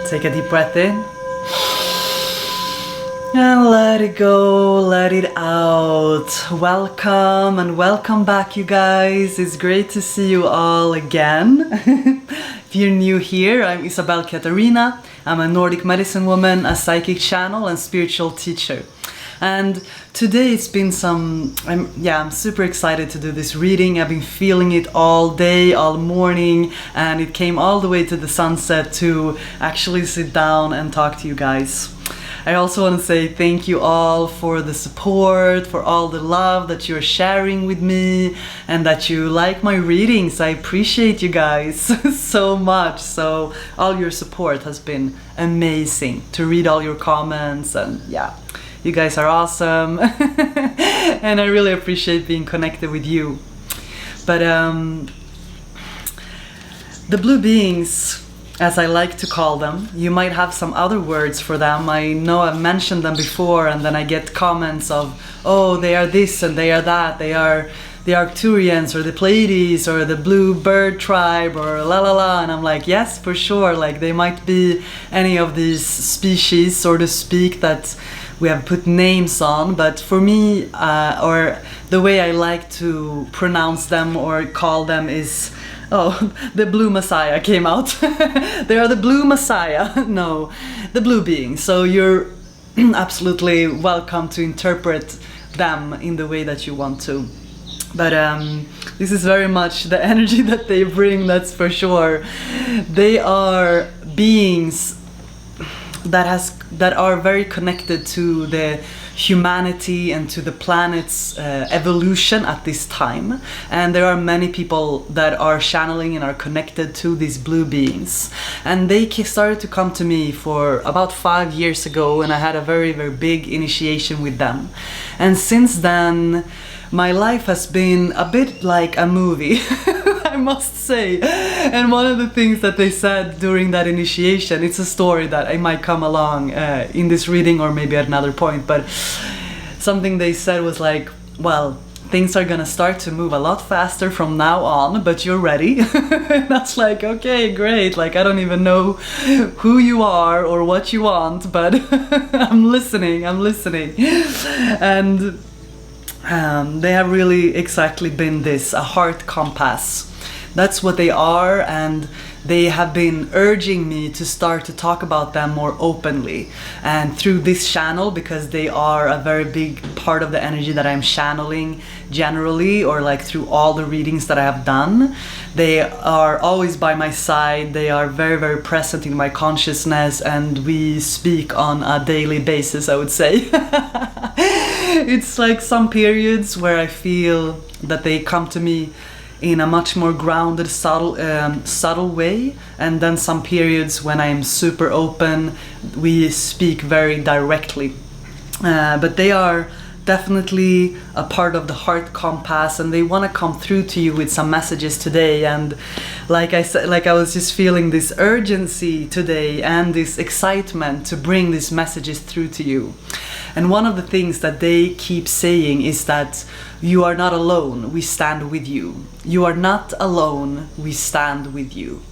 Take a deep breath in. And let it go, let it out. Welcome and welcome back, you guys. It's great to see you all again. If you're new here, I'm Isabel Katarina. I'm a Nordic medicine woman, a psychic channel and spiritual teacher. And today it's been I'm super excited to do this reading. I've been feeling it all day, all morning, and it came all the way to the sunset to actually sit down and talk to you guys. I also want to say thank you all for the support, for all the love that you're sharing with me and that you like my readings. I appreciate you guys so much. So all your support has been amazing, to read all your comments, and yeah, you guys are awesome. And I really appreciate being connected with you. But the blue beings, as I like to call them, you might have some other words for them. I know I've mentioned them before, and then I get comments of, oh, they are this and they are that, they are the Arcturians or the Pleiades or the blue bird tribe or la la la, and I'm like, yes, for sure, like they might be any of these species, so to speak, that we have put names on. But for me, or the way I like to pronounce them or call them is, oh, the blue messiah came out. They are the blue messiah. No, the blue beings. So you're absolutely welcome to interpret them in the way that you want to. But this is very much the energy that they bring, that's for sure. They are beings that are very connected to the humanity and to the planet's evolution at this time, and there are many people that are channeling and are connected to these blue beings, and they started to come to me for about 5 years ago, and I had a very, very big initiation with them. And since then my life has been a bit like a movie. I must say. And one of the things that they said during that initiation, it's a story that I might come along in this reading or maybe at another point, but something they said was like, well, things are gonna start to move a lot faster from now on, but you're ready. And that's like, okay, great, like I don't even know who you are or what you want, but I'm listening. And they have really exactly been this, a heart compass. That's what they are, and they have been urging me to start to talk about them more openly. And through this channel, because they are a very big part of the energy that I'm channeling generally, or like through all the readings that I have done, they are always by my side. They are very, very present in my consciousness, and we speak on a daily basis, I would say. It's like some periods where I feel that they come to me in a much more grounded, subtle way, and then some periods when I'm super open, we speak very directly. But they are definitely a part of the heart compass, and they want to come through to you with some messages today. And like I said, like I was just feeling this urgency today and this excitement to bring these messages through to you. And one of the things that they keep saying is that you are not alone, we stand with you. You are not alone, we stand with you.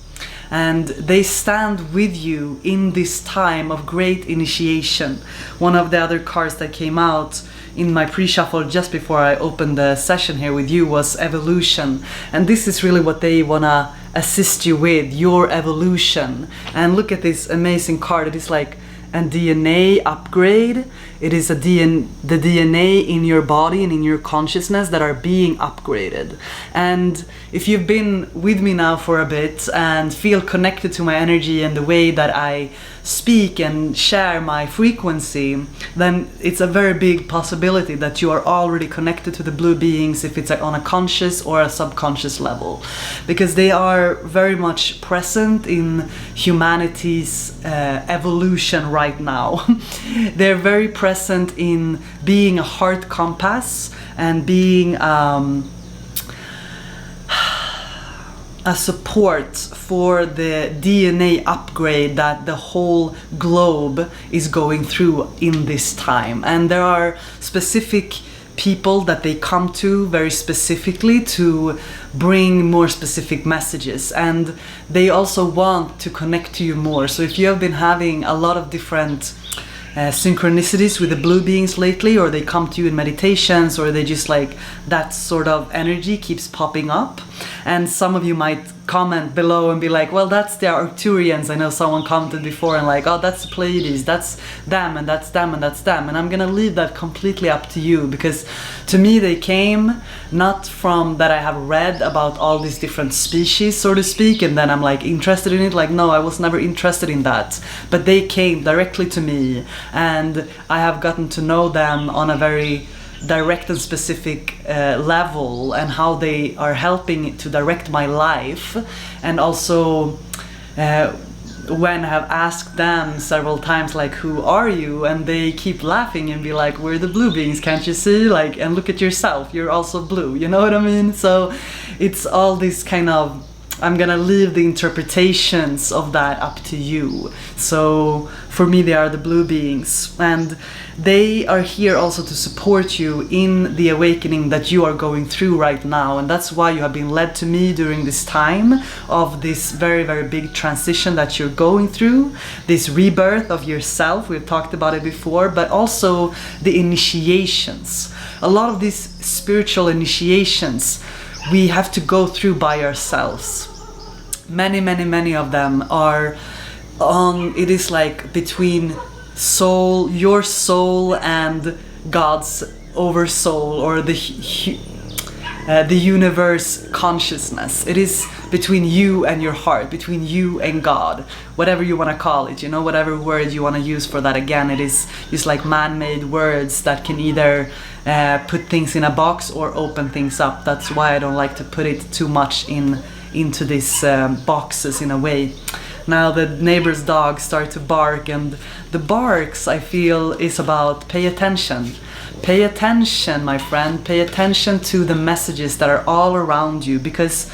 And they stand with you in this time of great initiation. One of the other cards that came out in my pre-shuffle just before I opened the session here with you was evolution. And this is really what they want to assist you with, your evolution. And look at this amazing card. It is like a DNA upgrade. It is the DNA in your body and in your consciousness that are being upgraded. And if you've been with me now for a bit and feel connected to my energy and the way that I speak and share my frequency, then it's a very big possibility that you are already connected to the blue beings, if it's on a conscious or a subconscious level, because they are very much present in humanity's evolution right now. They're very present in being a heart compass and being a support for the DNA upgrade that the whole globe is going through in this time. And there are specific people that they come to very specifically to bring more specific messages, and they also want to connect to you more. So if you have been having a lot of different synchronicities with the blue beings lately, or they come to you in meditations, or they just like that sort of energy keeps popping up, and some of you might comment below and be like, well, that's the Arcturians. I know someone commented before and like, oh, that's the Pleiades, that's them, and that's them, and that's them. And I'm gonna leave that completely up to you, because to me they came not from that I have read about all these different species, so to speak, and then I'm like interested in it. Like, no, I was never interested in that, but they came directly to me, and I have gotten to know them on a very direct and specific level, and how they are helping to direct my life. And also when I have asked them several times like, who are you, and they keep laughing and be like, we're the blue beings, can't you see, like, and look at yourself, you're also blue, you know what I mean? So it's all this kind of, I'm gonna leave the interpretations of that up to you. So for me, they are the blue beings, and they are here also to support you in the awakening that you are going through right now. And that's why you have been led to me during this time of this very, very big transition that you're going through, this rebirth of yourself. We've talked about it before, but also the initiations. A lot of these spiritual initiations we have to go through by ourselves. Many, many, many of them are on, it is like between soul, your soul, and God's oversoul, or the universe consciousness. It is between you and your heart, between you and God, whatever you want to call it, you know, whatever word you want to use for that. Again, it is just like man-made words that can either put things in a box or open things up. That's why I don't like to put it too much into these boxes in a way. Now the neighbor's dogs start to bark, and the barks, I feel, is about pay attention. Pay attention, my friend. Pay attention to the messages that are all around you, because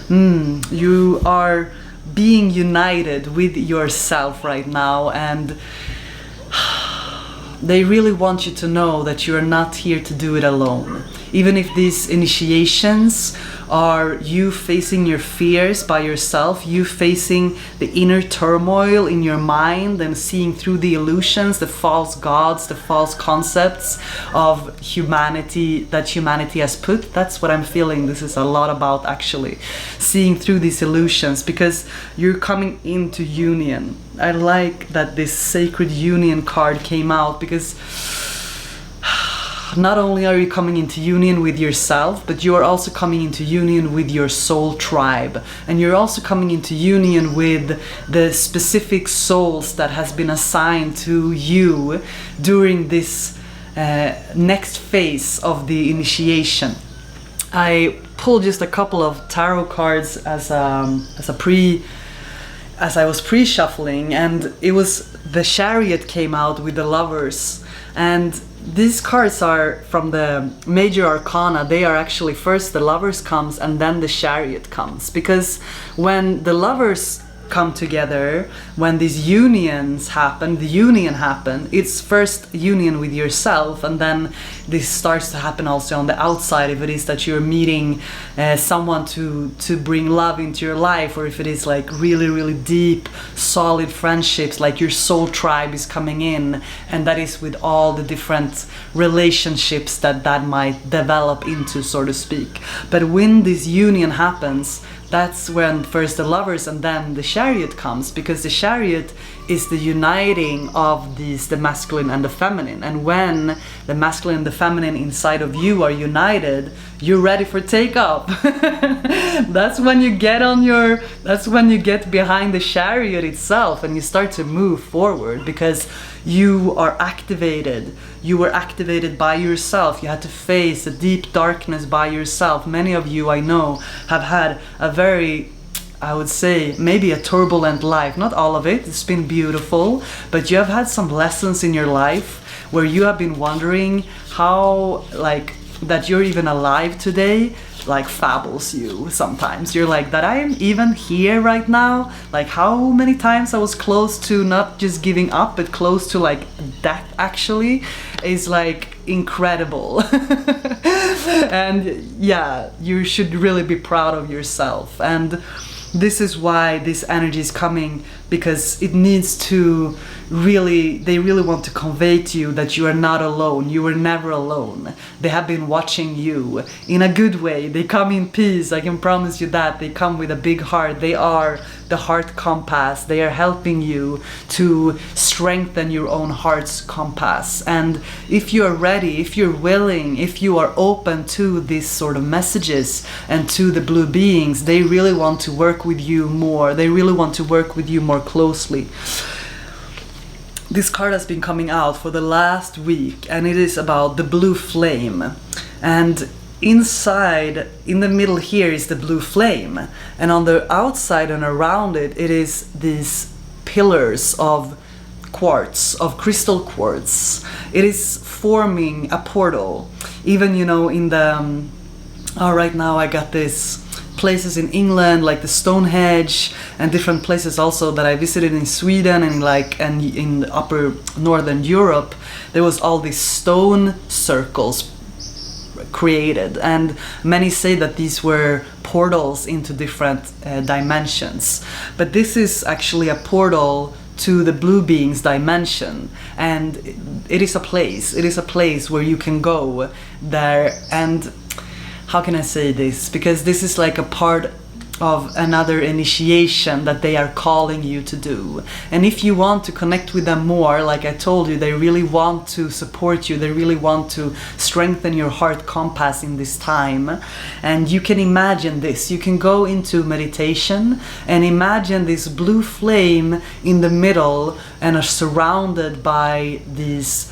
you are being united with yourself right now, and they really want you to know that you are not here to do it alone. Even if these initiations are you facing your fears by yourself, you facing the inner turmoil in your mind and seeing through the illusions, the false gods, the false concepts of humanity that humanity has put. That's what I'm feeling this is a lot about, actually. Seeing through these illusions, because you're coming into union. I like that this sacred union card came out, because not only are you coming into union with yourself, but you are also coming into union with your soul tribe. And you're also coming into union with the specific souls that has been assigned to you during this next phase of the initiation. I pulled just a couple of tarot cards as I was pre-shuffling, and it was the Chariot came out with the Lovers. And these cards are from the major arcana. They are actually first the Lovers comes and then the Chariot comes, because when the Lovers come together, when these unions happen, it's first union with yourself, and then this starts to happen also on the outside, if it is that you're meeting someone to bring love into your life, or if it is like really, really deep, solid friendships, like your soul tribe is coming in, and that is with all the different relationships that might develop into, so to speak. But when this union happens, that's when first the Lovers and then the Chariot comes, because the Chariot is the uniting of the masculine and the feminine. And when the masculine and the feminine inside of you are united, you're ready for takeoff. That's when you get behind the Chariot itself and you start to move forward, because you are activated. You were activated by yourself. You had to face the deep darkness by yourself. Many of you, I know, have had a very, I would say, maybe a turbulent life. Not all of it, it's been beautiful, but you have had some lessons in your life where you have been wondering how, like, that you're even alive today, like fables you sometimes. You're like, that I am even here right now? Like how many times I was close to not just giving up, but close to like death actually, is like incredible. And yeah, you should really be proud of yourself. And this is why this energy is coming, because it needs to really, they really want to convey to you that you are not alone. You were never alone. They have been watching you in a good way. They come in peace, I can promise you that. They come with a big heart. They are the heart compass. They are helping you to strengthen your own heart's compass. And if you are ready, if you're willing, if you are open to these sort of messages and to the blue beings, they really want to work with you more. They really want to work with you more closely. This card has been coming out for the last week, and it is about the blue flame. And inside, in the middle here, is the blue flame, and on the outside and around it, it is these pillars of quartz, of crystal quartz. It is forming a portal. Even, you know, in the right now I got this places in England, like the Stonehenge, and different places also that I visited in Sweden and in upper northern Europe. There was all these stone circles created, and many say that these were portals into different dimensions. But this is actually a portal to the blue beings dimension, and it is a place. It is a place where you can go there. And how can I say this? Because this is like a part of another initiation that they are calling you to do. And if you want to connect with them more, like I told you, they really want to support you. They really want to strengthen your heart compass in this time. And you can imagine this. You can go into meditation and imagine this blue flame in the middle and are surrounded by these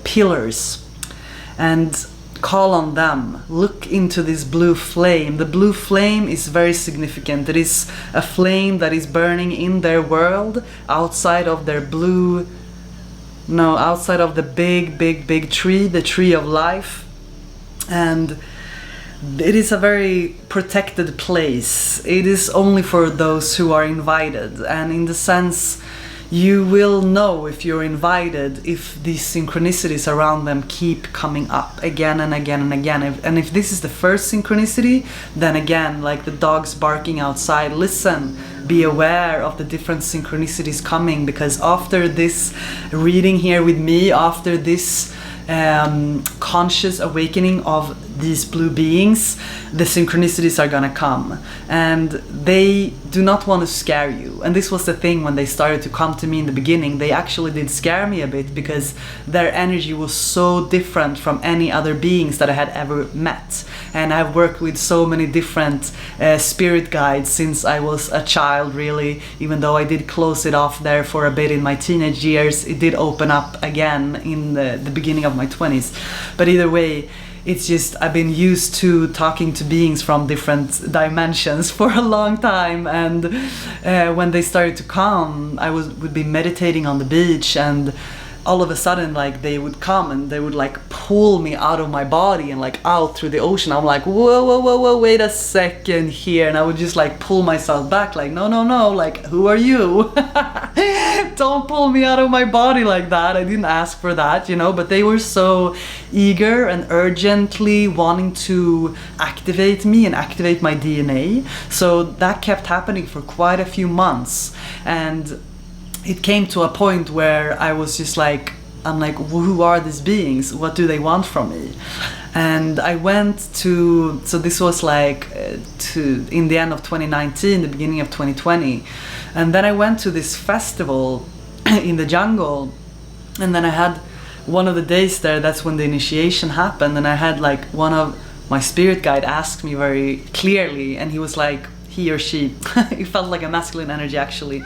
pillars. And call on them. Look into this blue flame. The blue flame is very significant. It is a flame that is burning in their world, outside of their outside of the big tree, the tree of life. And it is a very protected place. It is only for those who are invited. And in the sense, you will know if you're invited if these synchronicities around them keep coming up again and again and again. And if this is the first synchronicity, then again, like the dogs barking outside, listen, be aware of the different synchronicities coming, because after this reading here with me, after this conscious awakening of these blue beings, the synchronicities are gonna come, and they do not want to scare you. And this was the thing when they started to come to me in the beginning. They actually did scare me a bit, because their energy was so different from any other beings that I had ever met. And I've worked with so many different spirit guides since I was a child, really. Even though I did close it off there for a bit in my teenage years, it did open up again in the beginning of my 20s. But either way, it's just I've been used to talking to beings from different dimensions for a long time, and when they started to come, I would be meditating on the beach, and all of a sudden, like, they would come and they would like pull me out of my body and like out through the ocean. I'm like, whoa, wait a second here. And I would just like pull myself back, like, no, like, who are you? Don't pull me out of my body like that. I didn't ask for that, you know, but they were so eager and urgently wanting to activate me and activate my DNA. So that kept happening for quite a few months. And it came to a point where I was just like, I'm like, who are these beings? What do they want from me? And I went to, so this was like in the end of 2019, the beginning of 2020. And then I went to this festival in the jungle. And then I had one of the days there, that's when the initiation happened. And I had like one of my spirit guide asked me very clearly, and he was like, he or she, it felt like a masculine energy actually.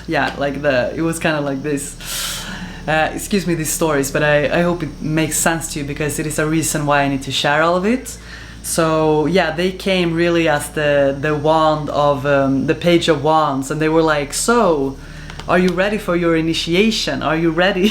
Yeah, like it was kind of like this. Excuse me, these stories, but I hope it makes sense to you, because it is a reason why I need to share all of it. So yeah, they came really as the wand of the Page of Wands, and they were like, so, are you ready for your initiation? Are you ready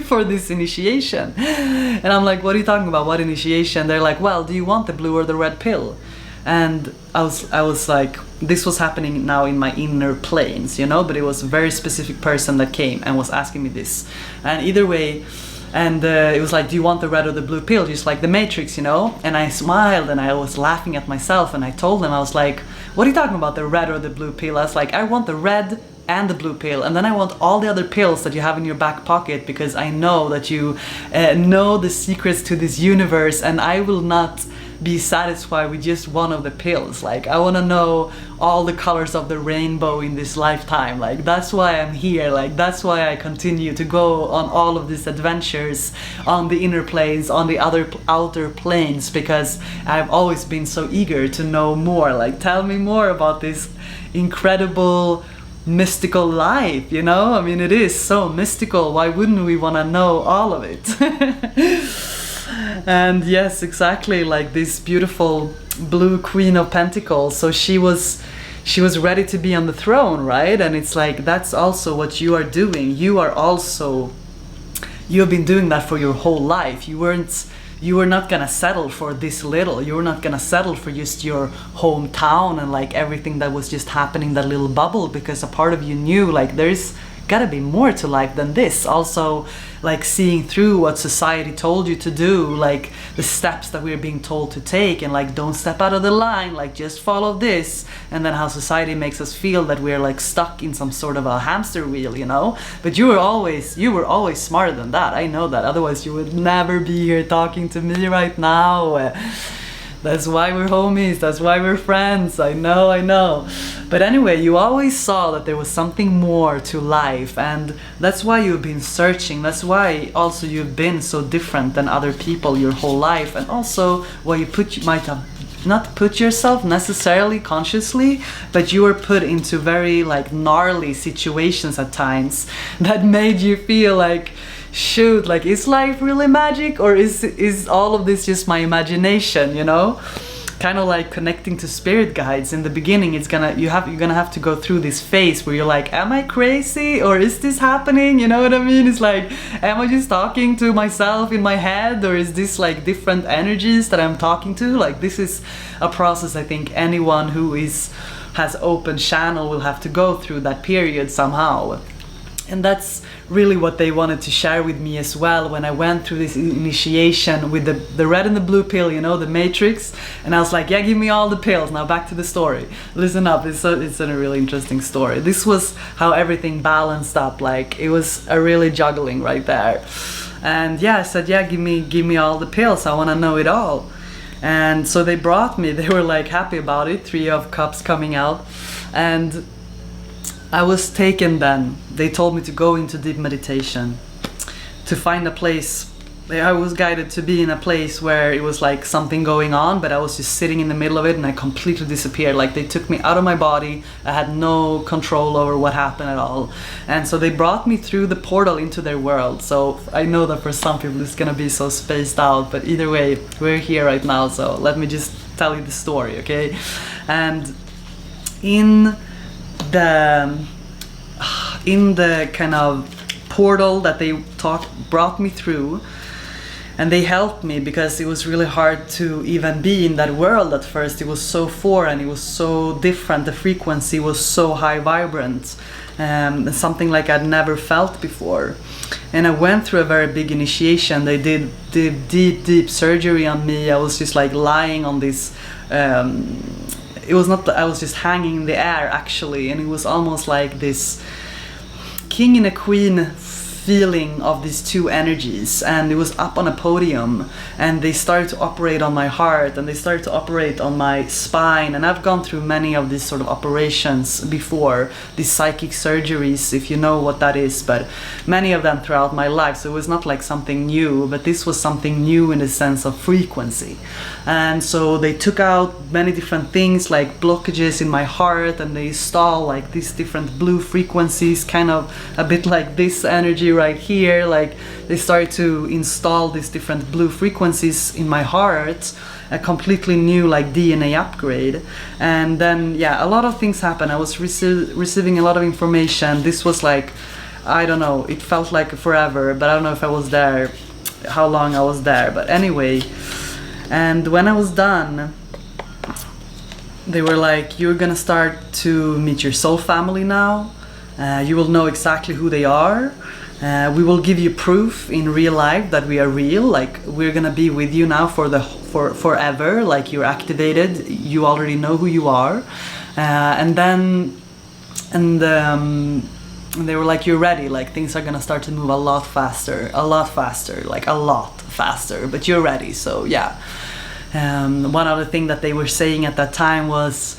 for this initiation? And I'm like, what are you talking about? What initiation? They're like, well, do you want the blue or the red pill? and I was like, this was happening now in my inner planes, you know, but it was a very specific person that came and was asking me this. And either way, and it was like, do you want the red or the blue pill, just like the Matrix, you know? And I smiled and I was laughing at myself, and I told them, I was like, what are you talking about, the red or the blue pill? I was like, I want the red and the blue pill, and then I want all the other pills that you have in your back pocket, because I know that you know the secrets to this universe, and I will not be satisfied with just one of the pills. Like, I want to know all the colors of the rainbow in this lifetime. Like, that's why I'm here. Like, that's why I continue to go on all of these adventures on the inner planes, on the other outer planes, because I've always been so eager to know more. Like, tell me more about this incredible mystical life, you know? I mean, it is so mystical. Why wouldn't we want to know all of it? And yes, exactly, like this beautiful blue Queen of Pentacles. So she was ready to be on the throne, right? And it's like, that's also what you are doing. You have been doing that for your whole life. You were not gonna settle for this little. You were not gonna settle for just your hometown and like everything that was just happening in that little bubble, because a part of you knew like there's gotta be more to life than this. Also, like seeing through what society told you to do, like the steps that we're being told to take, and like, don't step out of the line, like just follow this, and then how society makes us feel that we're like stuck in some sort of a hamster wheel, you know? But you were always smarter than that. I know that, otherwise you would never be here talking to me right now. That's why we're homies, that's why we're friends. I know. But anyway, you always saw that there was something more to life, and that's why you've been searching. That's why also you've been so different than other people your whole life, and also why you might have not put yourself necessarily consciously, but you were put into very like gnarly situations at times that made you feel like, shoot, like, is life really magic, or is all of this just my imagination, you know? Kind of like connecting to spirit guides. In the beginning, you're gonna have to go through this phase where you're like, am I crazy, or is this happening? You know what I mean? It's like, am I just talking to myself in my head, or is this like different energies that I'm talking to? Like, this is a process I think anyone who has open channel will have to go through that period somehow. And that's really what they wanted to share with me as well when I went through this initiation with the red and the blue pill, you know, the Matrix. And I was like, yeah, give me all the pills. Now back to the story. Listen up, it's a really interesting story. This was how everything balanced up. Like, it was a really juggling right there. And yeah, I said, yeah, give me all the pills. I want to know it all. And so they brought me. They were like happy about it. 3 of Cups coming out. And I was taken then. They told me to go into deep meditation, to find a place. I was guided to be in a place where it was like something going on, but I was just sitting in the middle of it, and I completely disappeared. Like, they took me out of my body. I had no control over what happened at all. And so they brought me through the portal into their world. So I know that for some people it's gonna be so spaced out, but either way, we're here right now. So let me just tell you the story, okay? And in the kind of portal that they brought me through, and they helped me, because it was really hard to even be in that world at first. It was so foreign, it was so different, the frequency was so high vibrant, something like I'd never felt before. And I went through a very big initiation. They did deep surgery on me. I was just like lying on this it was not that I was just hanging in the air actually, and it was almost like this king and a queen feeling of these two energies, and it was up on a podium, and they started to operate on my heart, and they started to operate on my spine. And I've gone through many of these sort of operations before, these psychic surgeries, if you know what that is, but many of them throughout my life. So it was not like something new, but this was something new in the sense of frequency. And so they took out many different things, like blockages in my heart, and they installed like these different blue frequencies, kind of a bit like this energy right here. Like, they started to install these different blue frequencies in my heart, a completely new like DNA upgrade. And then yeah, a lot of things happened. I was receiving a lot of information. This was like, I don't know, it felt like forever, but I don't know if I was there, how long I was there, but anyway. And when I was done, they were like, you're gonna start to meet your soul family now. You will know exactly who they are. We will give you proof in real life that we are real. Like, we're gonna be with you now for forever. Like, you're activated. You already know who you are. And they were like, you're ready. Like, things are gonna start to move a lot faster, like a lot faster. But you're ready. So yeah. One other thing that they were saying at that time was,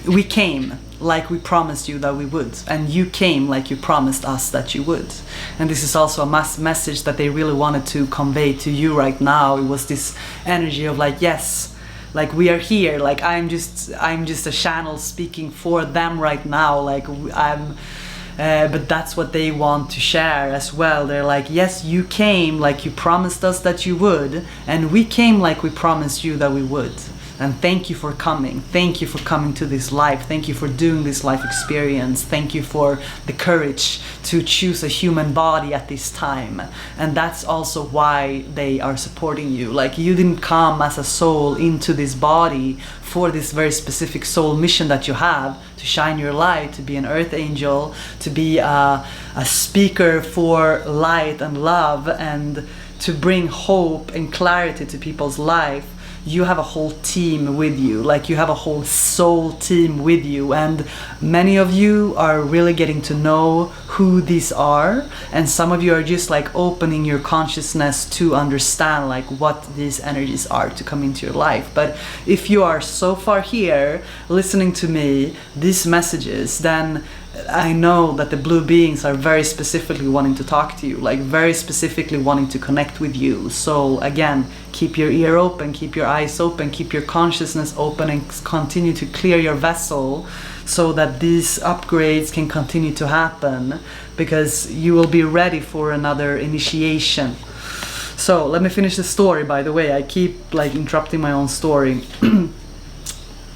we came like we promised you that we would, and you came like you promised us that you would. And this is also a message that they really wanted to convey to you right now. It was this energy of like, yes, like we are here, like I'm just a channel speaking for them right now, like but that's what they want to share as well. They're like, yes, you came like you promised us that you would, and we came like we promised you that we would. And thank you for coming. Thank you for coming to this life. Thank you for doing this life experience. Thank you for the courage to choose a human body at this time. And that's also why they are supporting you. Like, you didn't come as a soul into this body for this very specific soul mission that you have, to shine your light, to be an earth angel, to be a speaker for light and love, and to bring hope and clarity to people's life. You have a whole team with you, like you have a whole soul team with you, and many of you are really getting to know who these are, and some of you are just like opening your consciousness to understand like what these energies are to come into your life. But if you are so far here listening to me, these messages, then I know that the blue beings are very specifically wanting to talk to you, like very specifically wanting to connect with you. So again, keep your ear open, keep your eyes open, keep your consciousness open, and continue to clear your vessel so that these upgrades can continue to happen, because you will be ready for another initiation. So let me finish the story. By the way, I keep like interrupting my own story.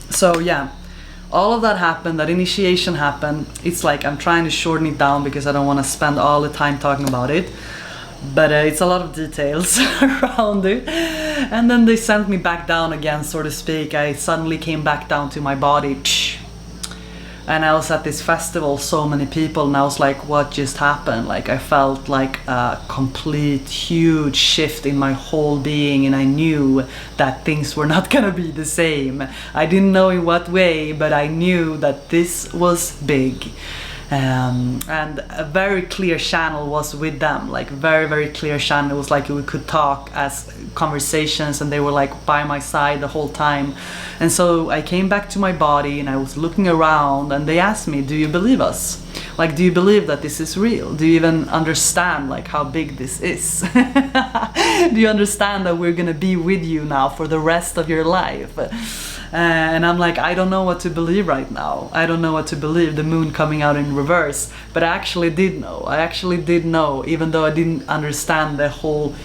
So yeah, all of that happened, that initiation happened. It's like I'm trying to shorten it down because I don't want to spend all the time talking about it. But it's a lot of details around it. And then they sent me back down again, so to speak. I suddenly came back down to my body. And I was at this festival, so many people, and I was like, what just happened? Like, I felt like a complete huge shift in my whole being, and I knew that things were not gonna be the same. I didn't know in what way, but I knew that this was big. And a very clear channel was with them, like very, very clear channel. It was like we could talk as conversations, and they were like by my side the whole time. And so I came back to my body, and I was looking around, and they asked me, do you believe us? Like, do you believe that this is real? Do you even understand like how big this is? Do you understand that we're gonna be with you now for the rest of your life? And I'm like, I don't know what to believe right now. I don't know what to believe, the moon coming out in reverse. But I actually did know. I actually did know, even though I didn't understand the whole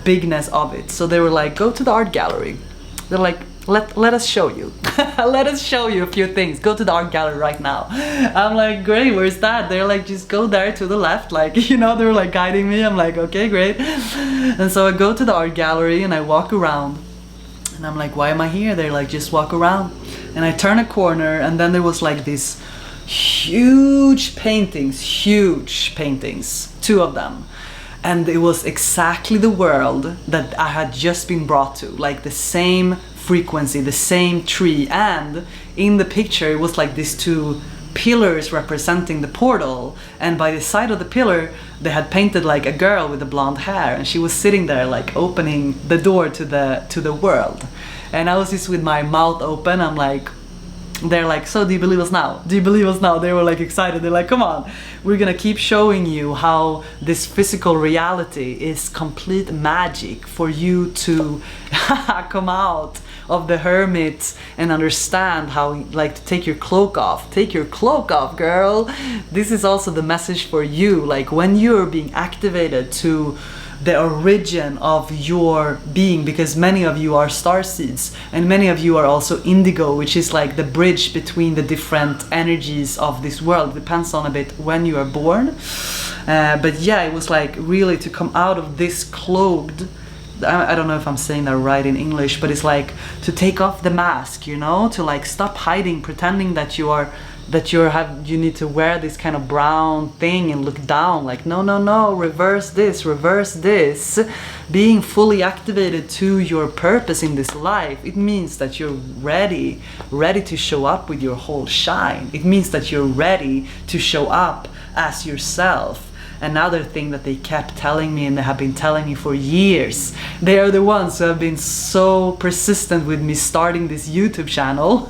bigness of it. So they were like, go to the art gallery. They're like, let us show you. Let us show you a few things. Go to the art gallery right now. I'm like, great, where's that? They're like, just go there to the left. Like, you know, they were like guiding me. I'm like, okay, great. And so I go to the art gallery and I walk around. And I'm like, why am I here? They're like, just walk around. And I turn a corner, and then there was like these huge paintings, two of them. And it was exactly the world that I had just been brought to, like the same frequency, the same tree. And in the picture, it was like these two pillars representing the portal, and by the side of the pillar they had painted like a girl with the blonde hair, and she was sitting there like opening the door to the world. And I was just with my mouth open. I'm like, they're like, so do you believe us now? Do you believe us now? They were like excited. They're like, come on, we're gonna keep showing you how this physical reality is complete magic for you to come out of the hermit and understand how, like, to take your cloak off. Take your cloak off, girl. This is also the message for you. Like, when you're being activated to the origin of your being, because many of you are star seeds and many of you are also indigo, which is like the bridge between the different energies of this world. It depends on a bit when you are born. But yeah, it was like really to come out of this cloaked I don't know if I'm saying that right in English, but it's like to take off the mask, you know, to like stop hiding, pretending that you need to wear this kind of brown thing and look down, like no, reverse this. Being fully activated to your purpose in this life, it means that you're ready to show up with your whole shine. It means that you're ready to show up as yourself. Another thing that they kept telling me, and they have been telling me for years, they are the ones who have been so persistent with me starting this YouTube channel.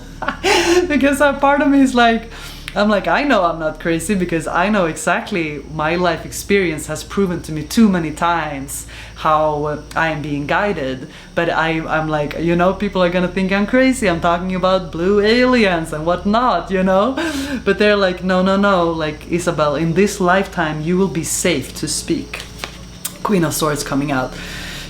Because a part of me is like, I'm like, I know I'm not crazy, because I know exactly my life experience has proven to me too many times how I am being guided. But I'm like, you know, people are gonna think I'm crazy. I'm talking about blue aliens and whatnot, you know. But they're like, no, like, Isabel, in this lifetime you will be safe to speak. Queen of Swords coming out.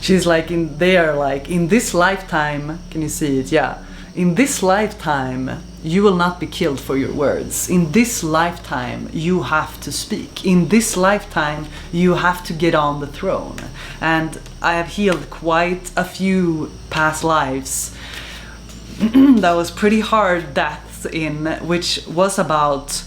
She's like, in this lifetime, can you see it? Yeah. In this lifetime, you will not be killed for your words. In this lifetime, you have to speak. In this lifetime, you have to get on the throne. And I have healed quite a few past lives that was pretty hard deaths in, which was about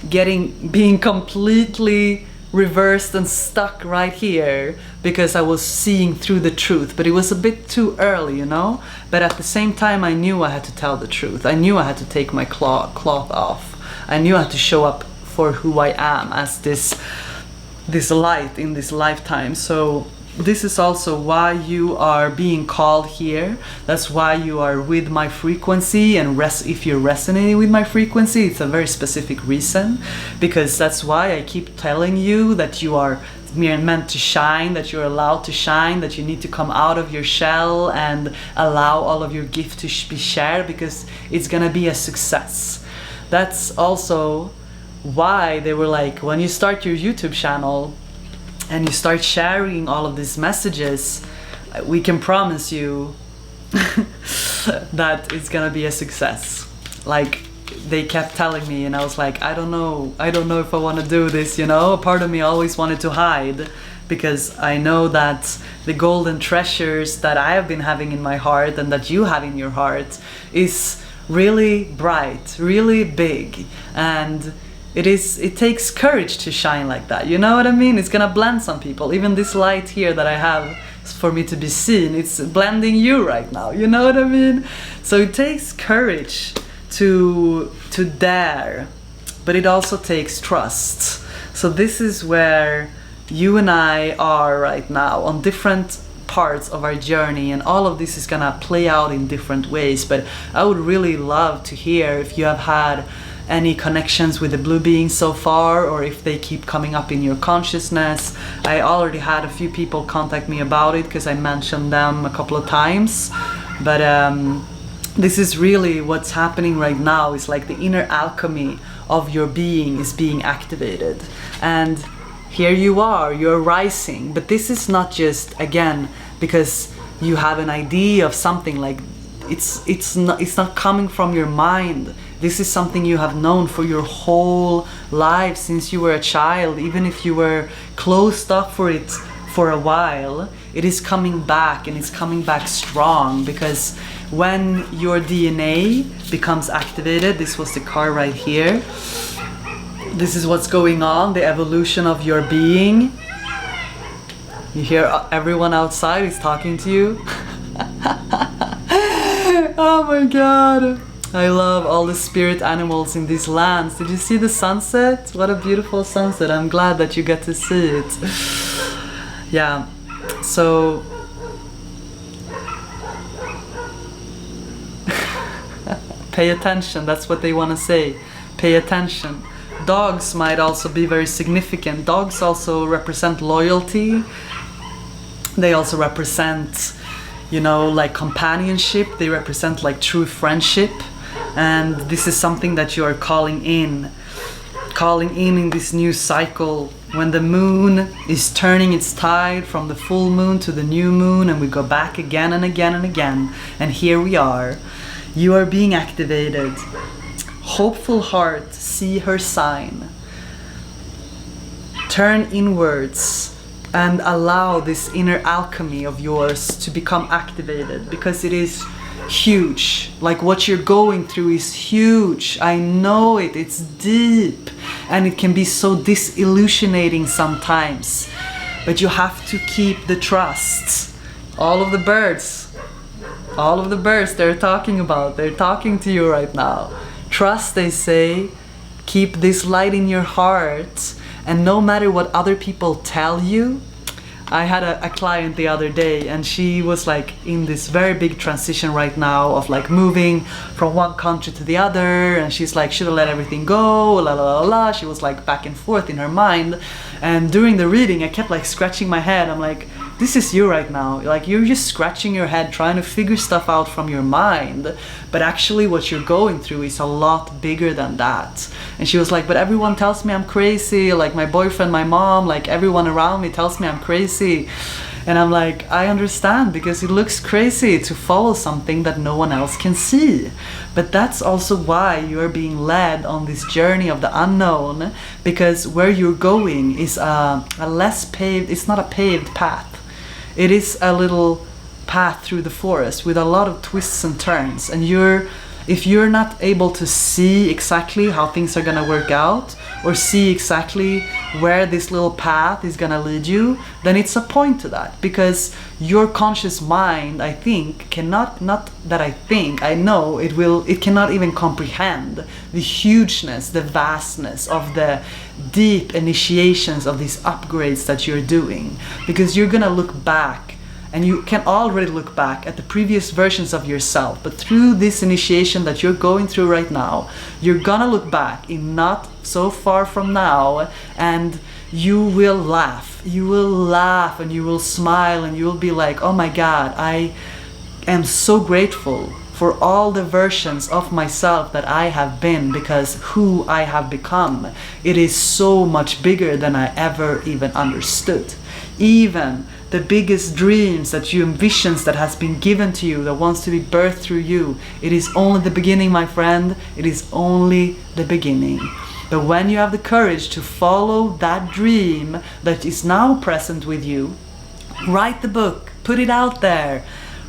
being completely reversed and stuck right here because I was seeing through the truth, but it was a bit too early, you know. But at the same time, I knew I had to tell the truth. I knew I had to take my cloth off. I knew I had to show up for who I am as this light in this lifetime. So this is also why you are being called here. That's why you are with my frequency, and if you're resonating with my frequency, it's a very specific reason, because that's why I keep telling you that you are meant to shine, that you're allowed to shine, that you need to come out of your shell and allow all of your gift to be shared, because it's gonna be a success. That's also why they were like, when you start your YouTube channel and you start sharing all of these messages, we can promise you that it's gonna be a success. Like, they kept telling me, and I was like, I don't know if I want to do this, you know. A part of me always wanted to hide, because I know that the golden treasures that I have been having in my heart and that you have in your heart is really bright, really big, and it takes courage to shine like that, you know what I mean? It's gonna blend some people. Even this light here that I have for me to be seen, it's blending you right now, you know what I mean? So it takes courage to dare, but it also takes trust. So this is where you and I are right now, on different parts of our journey, and all of this is gonna play out in different ways. But I would really love to hear if you have had any connections with the blue beings so far, or if they keep coming up in your consciousness. I already had a few people contact me about it because I mentioned them a couple of times, but this is really what's happening right now. Is like the inner alchemy of your being is being activated, and here you are, you're rising. But this is not just, again, because you have an idea of something, like it's not coming from your mind. This is something you have known for your whole life, since you were a child. Even if you were closed off for it for a while, it is coming back, and it's coming back strong. Because when your DNA becomes activated, this was the card right here, this is what's going on, the evolution of your being. You hear everyone outside is talking to you. Oh my god, I love all the spirit animals in these lands. Did you see the sunset? What a beautiful sunset. I'm glad that you get to see it. Yeah, so pay attention, that's what they want to say. Pay attention. Dogs might also be very significant. Dogs also represent loyalty. They also represent, you know, like companionship. They represent like true friendship. And this is something that you are calling in this new cycle, when the moon is turning its tide from the full moon to the new moon, and we go back again and again and again. And here we are. You are being activated. Hopeful heart, see her sign. Turn inwards. and allow this inner alchemy of yours to become activated, because it is huge. Like what you're going through is huge. I know it. It's deep, and it can be so disillusionating sometimes. But you have to keep the trust. All of the birds they're talking about, they're talking to you right now. Trust, they say. Keep this light in your heart, and no matter what other people tell you. I had a client the other day, and she was like in this very big transition right now of like moving from one country to the other, and she's like, should I let everything go, la la la la. She was like back and forth in her mind, and during the reading I kept like scratching my head. I'm like, this is you right now. Like, you're just scratching your head trying to figure stuff out from your mind, but actually what you're going through is a lot bigger than that. And she was like, but everyone tells me I'm crazy, like my boyfriend, my mom, like everyone around me tells me I'm crazy. And I'm like, I understand, because it looks crazy to follow something that no one else can see. But that's also why you are being led on this journey of the unknown, because where you're going is a less paved, it's not a paved path. It is a little path through the forest with a lot of twists and turns. And if you're not able to see exactly how things are gonna work out, or see exactly where this little path is gonna lead you, then it's a point to that, because your conscious mind, I think, cannot, not that I think, I know it cannot even comprehend the hugeness, the vastness of the deep initiations of these upgrades that you're doing. Because you're gonna look back, and you can already look back at the previous versions of yourself, but through this initiation that you're going through right now, you're gonna look back in not so far from now, and you will laugh. You will laugh, and you will smile, and you will be like, oh my God, I am so grateful for all the versions of myself that I have been, because who I have become, it is so much bigger than I ever even understood. Even the biggest dreams that you envisions that has been given to you, that wants to be birthed through you, it is only the beginning, my friend. It is only the beginning. But when you have the courage to follow that dream that is now present with you, write the book, put it out there,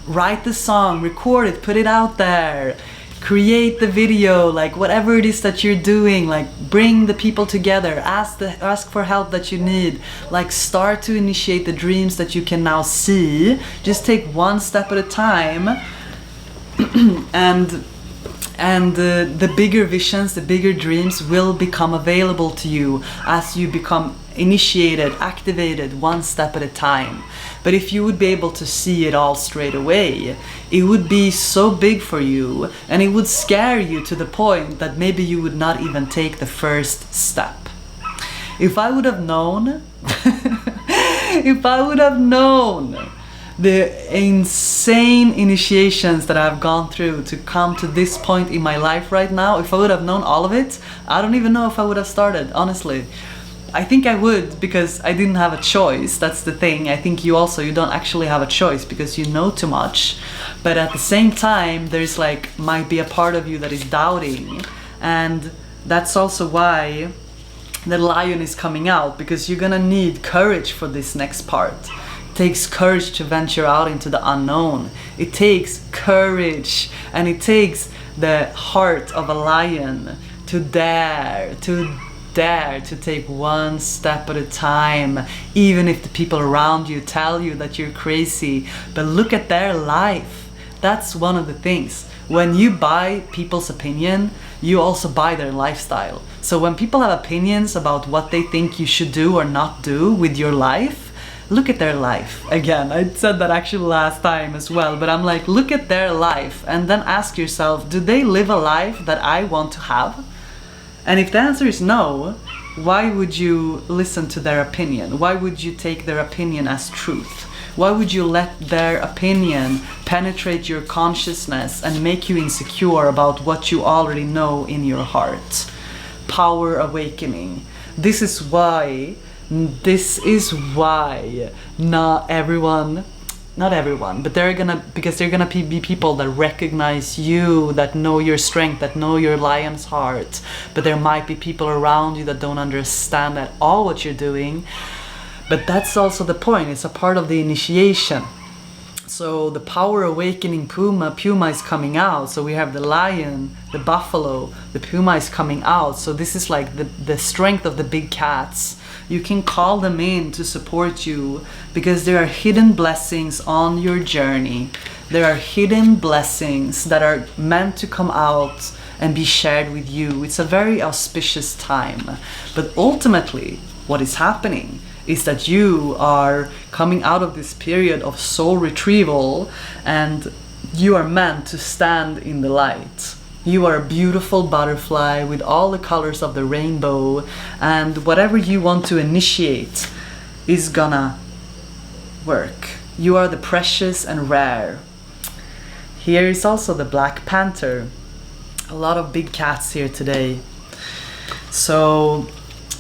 write the song, record it, put it out there, create the video, like whatever it is that you're doing, like bring the people together, ask for help that you need, like start to initiate the dreams that you can now see. Just take one step at a time, and the bigger visions, the bigger dreams will become available to you as you become initiated, activated, one step at a time. But if you would be able to see it all straight away, it would be so big for you, and it would scare you to the point that maybe you would not even take the first step. If I would have known, if I would have known the insane initiations that I've gone through to come to this point in my life right now, if I would have known all of it, I don't even know if I would have started, honestly. I think I would, because I didn't have a choice. That's the thing. I think you don't actually have a choice, because you know too much. But at the same time, there's like, might be a part of you that is doubting. And that's also why the lion is coming out, because you're gonna need courage for this next part. It takes courage to venture out into the unknown. It takes courage, and it takes the heart of a lion to dare to take one step at a time, even if the people around you tell you that you're crazy. But look at their life. That's one of the things. When you buy people's opinion, you also buy their lifestyle. So when people have opinions about what they think you should do or not do with your life, look at their life. Again, I said that actually last time as well, but I'm like, look at their life and then ask yourself, do they live a life that I want to have? And if the answer is no, why would you listen to their opinion? Why would you take their opinion as truth? Why would you let their opinion penetrate your consciousness and make you insecure about what you already know in your heart? Power awakening. This is why not everyone, but because they're gonna be people that recognize you, that know your strength, that know your lion's heart. But there might be people around you that don't understand at all what you're doing. But that's also the point. It's a part of the initiation. So the power awakening puma is coming out. So we have the lion, the buffalo, the puma is coming out. So this is like the strength of the big cats. You can call them in to support you because there are hidden blessings on your journey. There are hidden blessings that are meant to come out and be shared with you. It's a very auspicious time. But ultimately, what is happening is that you are coming out of this period of soul retrieval and you are meant to stand in the light. You are a beautiful butterfly with all the colors of the rainbow, and whatever you want to initiate is gonna work. You are the precious and rare. Here is also the Black Panther. A lot of big cats here today. So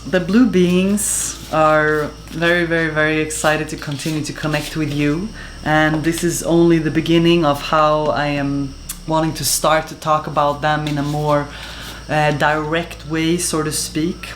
the blue beings are very, very, very excited to continue to connect with you. And this is only the beginning of how I am wanting to start to talk about them in a more direct way, so to speak.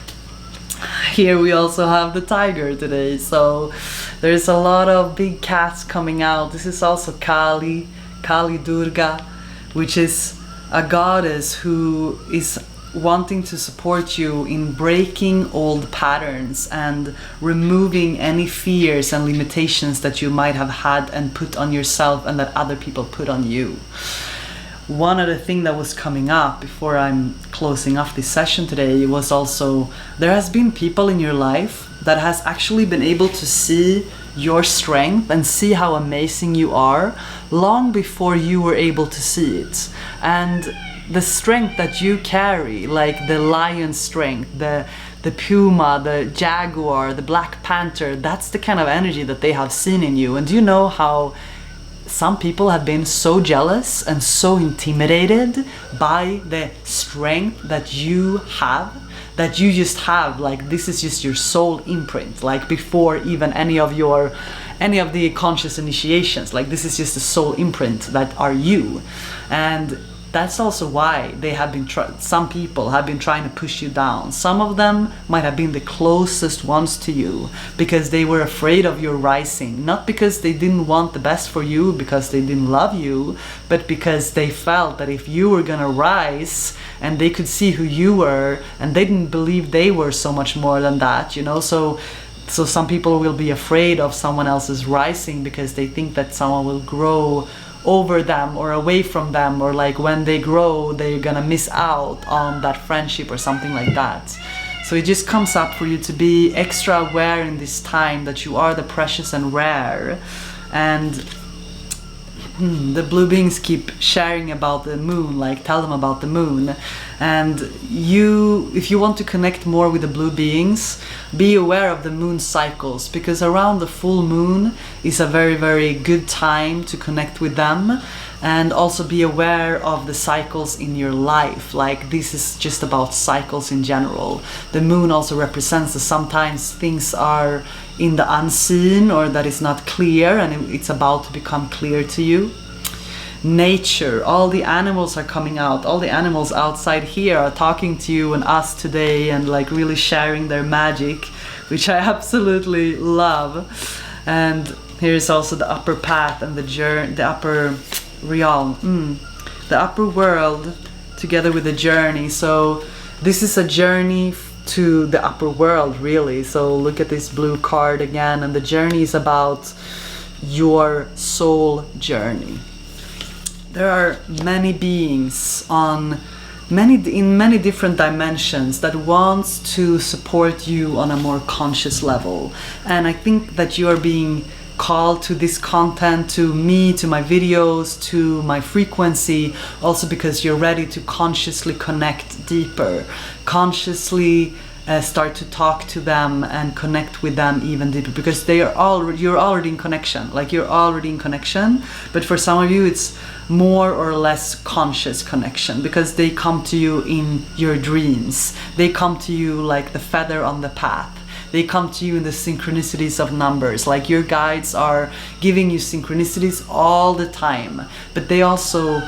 Here we also have the tiger today. So there's a lot of big cats coming out. This is also Kali Durga, which is a goddess who is wanting to support you in breaking old patterns and removing any fears and limitations that you might have had and put on yourself and that other people put on you. One other thing that was coming up before I'm closing off this session today was also there has been people in your life that has actually been able to see your strength and see how amazing you are long before you were able to see it. And the strength that you carry, like the lion strength, the puma, the jaguar, the Black Panther, that's the kind of energy that they have seen in you. And do you know how some people have been so jealous and so intimidated by the strength that you have, that you just have, like this is just your soul imprint, like before even any of the conscious initiations, like this is just the soul imprint that are you. And that's also why they have been some people have been trying to push you down. Some of them might have been the closest ones to you because they were afraid of your rising, not because they didn't want the best for you, because they didn't love you, but because they felt that if you were gonna rise and they could see who you were and they didn't believe they were so much more than that, you know. So some people will be afraid of someone else's rising because they think that someone will grow over them or away from them, or like when they grow they're gonna miss out on that friendship or something like that. So it just comes up for you to be extra aware in this time that you are the precious and rare. And the blue beings keep sharing about the moon, like tell them about the moon. And if you want to connect more with the blue beings, be aware of the moon cycles, because around the full moon is a very, very good time to connect with them. And also be aware of the cycles in your life, like this is just about cycles in general. The moon also represents that sometimes things are in the unseen or that is not clear and it's about to become clear to you. Nature, all the animals are coming out. All the animals outside here are talking to you and us today and like really sharing their magic, which I absolutely love. And here's also the upper path and the upper realm, the upper world together with the journey. So this is a journey to the upper world, really. So look at this blue card again, and the journey is about your soul journey. There are many beings in many different dimensions that wants to support you on a more conscious level. And I think that you are being called to this content, to me, to my videos, to my frequency, also because you're ready to consciously connect deeper, consciously start to talk to them and connect with them even deeper, because you're already in connection, but for some of you it's more or less conscious connection, because they come to you in your dreams, they come to you like the feather on the path. They come to you in the synchronicities of numbers, like your guides are giving you synchronicities all the time, but they also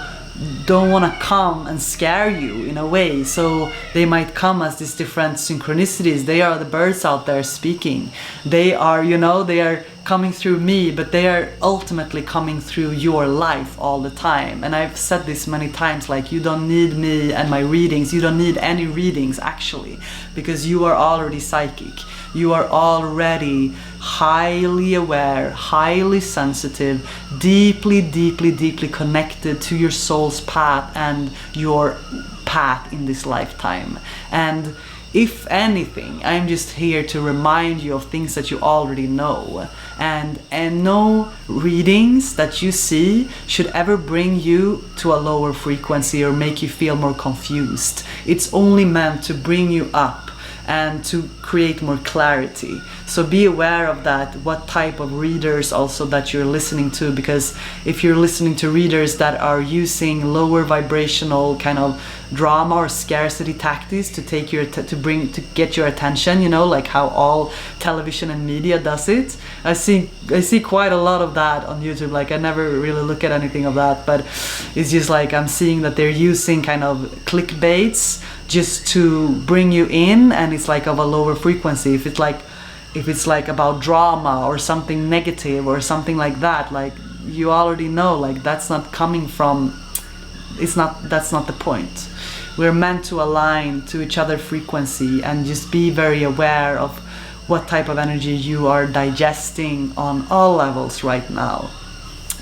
don't want to come and scare you in a way. So they might come as these different synchronicities. They are the birds out there speaking. They are, you know, they are coming through me, but they are ultimately coming through your life all the time. And I've said this many times, like, you don't need me and my readings. You don't need any readings actually, because you are already psychic. You are already highly aware, highly sensitive, deeply, deeply, deeply connected to your soul's path and your path in this lifetime. And if anything, I'm just here to remind you of things that you already know. And no readings that you see should ever bring you to a lower frequency or make you feel more confused. It's only meant to bring you up and to create more clarity. So be aware of that, what type of readers also that you're listening to, because if you're listening to readers that are using lower vibrational kind of drama or scarcity tactics to take your to get your attention, you know, like how all television and media does it. I see quite a lot of that on YouTube. Like, I never really look at anything of that, but it's just like I'm seeing that they're using kind of clickbaits just to bring you in, and it's like of a lower frequency. If it's like about drama or something negative or something like that, like, you already know, like, that's not coming from, that's not the point. We're meant to align to each other's frequency and just be very aware of what type of energy you are digesting on all levels right now.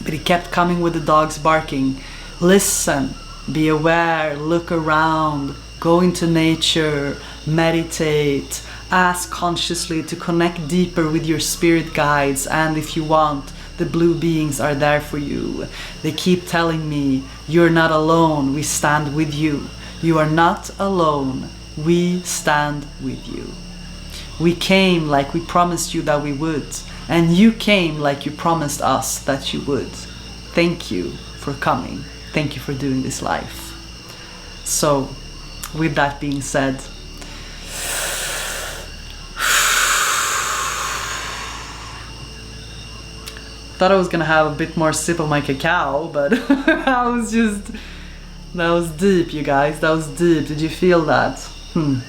But he kept coming with the dogs barking. Listen, be aware, look around, go into nature, meditate, ask consciously to connect deeper with your spirit guides, and if you want, the blue beings are there for you. They keep telling me, you're not alone, we stand with you. You are not alone, we stand with you. We came like we promised you that we would, and you came like you promised us that you would. Thank you for coming. Thank you for doing this live. So, with that being said, thought I was gonna have a bit more sip of my cacao, but that was deep, you guys. That was deep. Did you feel that? I'm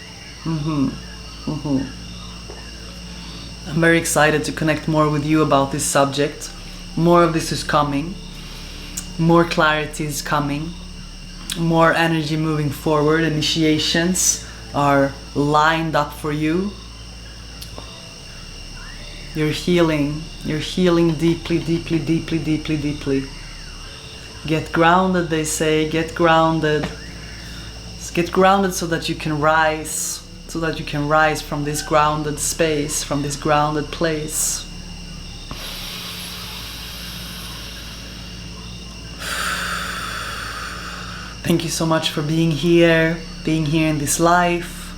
very excited to connect more with you about this subject. More of this is coming. More clarity is coming. More energy moving forward. Initiations are lined up for you. You're healing deeply, deeply, deeply, deeply, deeply. Get grounded, they say, get grounded. Get grounded so that you can rise, from this grounded space, from this grounded place. Thank you so much for being here in this life,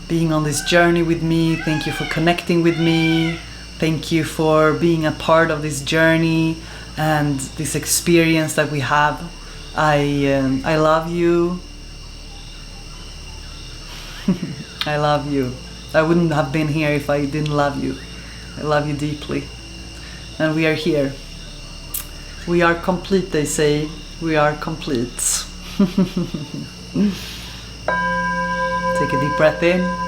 being on this journey with me. Thank you for connecting with me. Thank you for being a part of this journey and this experience that we have. I love you. I love you. I wouldn't have been here if I didn't love you. I love you deeply. And we are here. We are complete, they say. We are complete. Take a deep breath in.